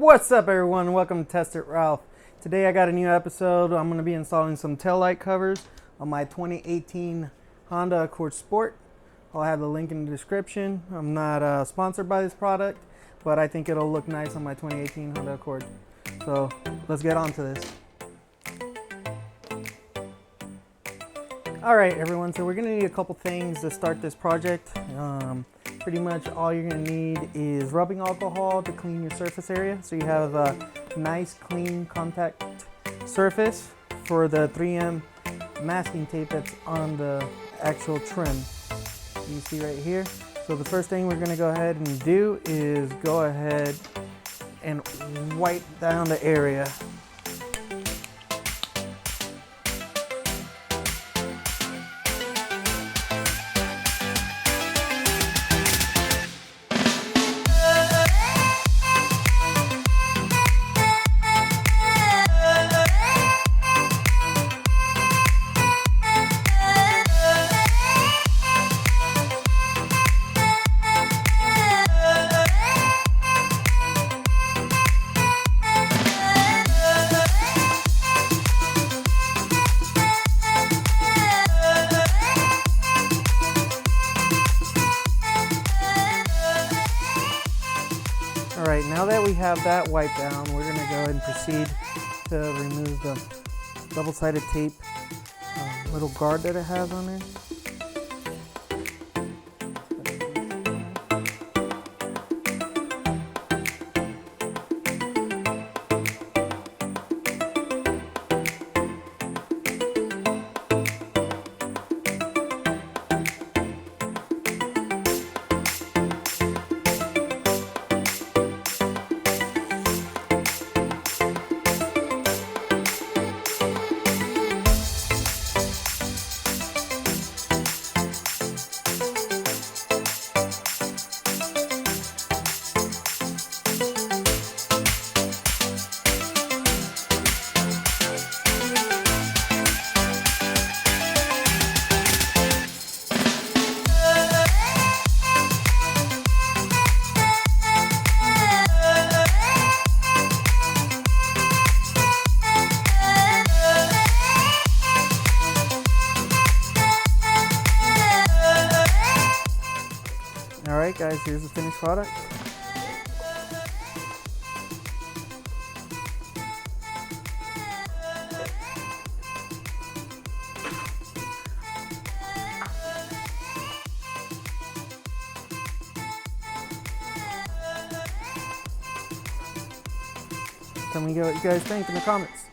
What's up, everyone? Welcome to Test It Ralph. Today I got a new episode. I'm going to be installing some taillight covers on my 2018 Honda Accord Sport. I'll have the link in the description. I'm not sponsored by this product, but I think it'll look nice on my 2018 Honda Accord. So let's get on to this. Alright everyone, so we're going to need a couple things to start this project. Pretty much all you're going to need is rubbing alcohol to clean your surface area, so you have a nice clean contact surface for the 3M masking tape that's on the actual trim. You see right here. So the first thing we're going to go ahead and do is go ahead and wipe down the area. Alright, now that we have that wiped down, we're going to go ahead and proceed to remove the double-sided tape little guard that it has on there. Alright guys, here's the finished product. Tell me what you guys think in the comments.